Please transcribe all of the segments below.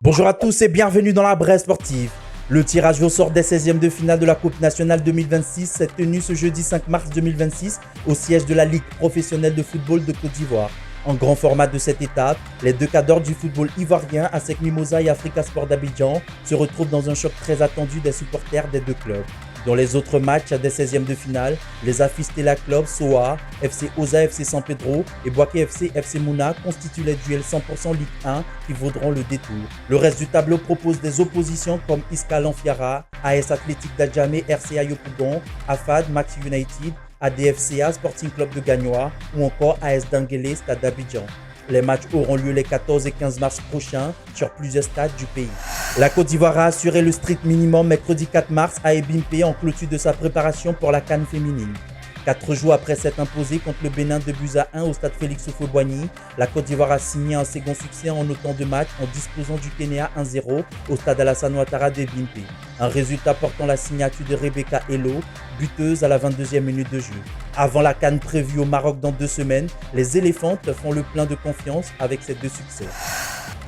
Bonjour à tous et bienvenue dans la Brève sportive. Le tirage au sort des 16e de finale de la Coupe nationale 2026 s'est tenu ce jeudi 5 mars 2026 au siège de la Ligue professionnelle de football de Côte d'Ivoire. En grand format de cette étape, les deux cadors du football ivoirien, ASEC Mimosa et Africa Sport d'Abidjan, se retrouvent dans un choc très attendu des supporters des deux clubs. Dans les autres matchs des 16e de finale, les Afis Stella Club, SOA, FC Oza, FC San Pedro et Boaké FC, FC Mouna constituent les duels 100% Ligue 1 qui vaudront le détour. Le reste du tableau propose des oppositions comme Iska Lanfiara, AS Athletic d'Adjamé, RCA Yopougon, AFAD, Max United, ADFCA, Sporting Club de Gagnoa ou encore AS Denguélé, Stade d'Abidjan. Les matchs auront lieu les 14 et 15 mars prochains sur plusieurs stades du pays. La Côte d'Ivoire a assuré le strict minimum mercredi 4 mars à Ebimpe en clôture de sa préparation pour la CAN féminine. 4 jours après s'être imposée contre le Bénin 2-1 au stade Félix Houphouët-Boigny, la Côte d'Ivoire a signé un second succès en autant de matchs en disposant du Kenya 1-0 au stade Alassane Ouattara d'Ebimpe. Un résultat portant la signature de Rebecca Hello, buteuse à la 22e minute de jeu. Avant la CAN prévue au Maroc dans 2 semaines, les éléphantes font le plein de confiance avec ces 2 succès.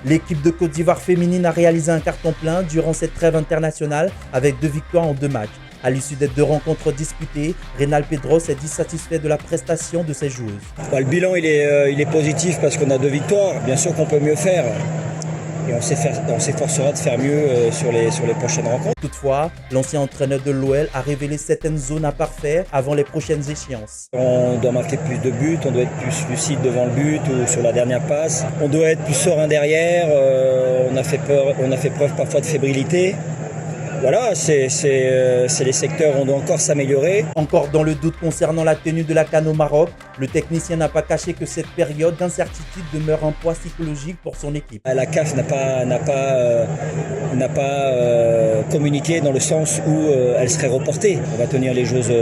L'équipe de Côte d'Ivoire féminine a réalisé un carton plein durant cette trêve internationale avec 2 victoires en 2 matchs. À l'issue des 2 rencontres disputées, Reynald Pedros est dissatisfait de la prestation de ses joueuses. Le bilan il est positif parce qu'on a 2 victoires. Bien sûr qu'on peut mieux faire. Et on s'efforcera de faire mieux sur les prochaines rencontres. Toutefois, l'ancien entraîneur de l'OL a révélé certaines zones à parfaire avant les prochaines échéances. On doit marquer plus de buts, on doit être plus lucide devant le but ou sur la dernière passe. On doit être plus serein derrière, on a fait preuve parfois de fébrilité. Voilà, c'est les secteurs où on doit encore s'améliorer. Encore dans le doute concernant la tenue de la CAN au Maroc, le technicien n'a pas caché que cette période d'incertitude demeure un poids psychologique pour son équipe. La CAF n'a pas communiqué dans le sens où elle serait reportée. On va tenir les joueuses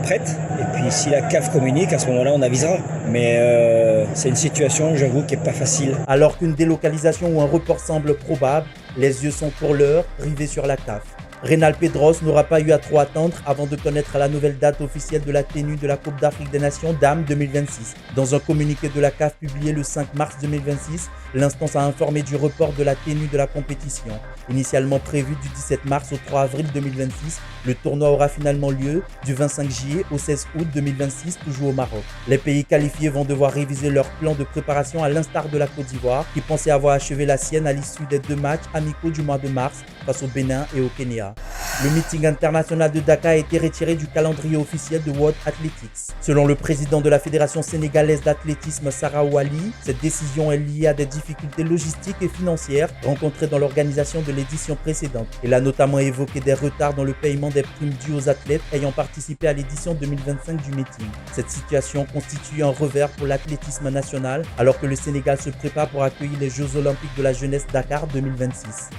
prêtes et puis si la CAF communique, à ce moment-là on avisera. Mais c'est une situation, j'avoue, qui n'est pas facile. Alors qu'une délocalisation ou un report semble probable, les yeux sont pour l'heure rivés sur la CAF. Reynald Pedros n'aura pas eu à trop attendre avant de connaître la nouvelle date officielle de la tenue de la Coupe d'Afrique des Nations Dames 2026. Dans un communiqué de la CAF publié le 5 mars 2026, l'instance a informé du report de la tenue de la compétition. Initialement prévu du 17 mars au 3 avril 2026, le tournoi aura finalement lieu du 25 juillet au 16 août 2026, toujours au Maroc. Les pays qualifiés vont devoir réviser leur plan de préparation à l'instar de la Côte d'Ivoire, qui pensait avoir achevé la sienne à l'issue des 2 matchs amicaux du mois de mars face au Bénin et au Kenya. Le meeting international de Dakar a été retiré du calendrier officiel de World Athletics. Selon le président de la Fédération sénégalaise d'athlétisme, Sarah Ouali, cette décision est liée à des difficultés logistiques et financières rencontrées dans l'organisation de l'édition précédente. Il a notamment évoqué des retards dans le paiement des primes dues aux athlètes ayant participé à l'édition 2025 du meeting. Cette situation constitue un revers pour l'athlétisme national alors que le Sénégal se prépare pour accueillir les Jeux Olympiques de la jeunesse Dakar 2026.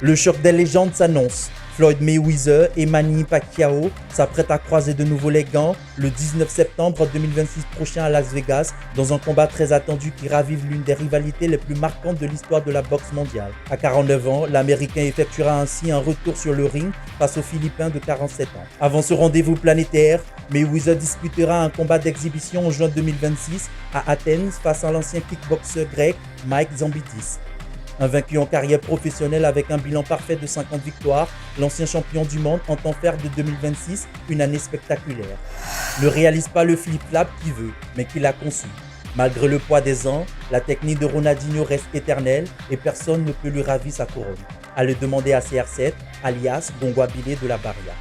Le choc des légendes s'annonce. Floyd Mayweather et Manny Pacquiao s'apprêtent à croiser de nouveau les gants le 19 septembre 2026 prochain à Las Vegas dans un combat très attendu qui ravive l'une des rivalités les plus marquantes de l'histoire de la boxe mondiale. À 49 ans, l'Américain effectuera ainsi un retour sur le ring face au Philippin de 47 ans. Avant ce rendez-vous planétaire, Mayweather disputera un combat d'exhibition en juin 2026 à Athènes face à l'ancien kickboxer grec Mike Zambitis. Invaincu en carrière professionnelle avec un bilan parfait de 50 victoires, l'ancien champion du monde entend faire de 2026 une année spectaculaire. Ne réalise pas le flip-flap qu'il veut, mais qu'il a conçu. Malgré le poids des ans, la technique de Ronaldinho reste éternelle et personne ne peut lui ravir sa couronne. À le demander à CR7, alias Gongwa Bilé de la Barria.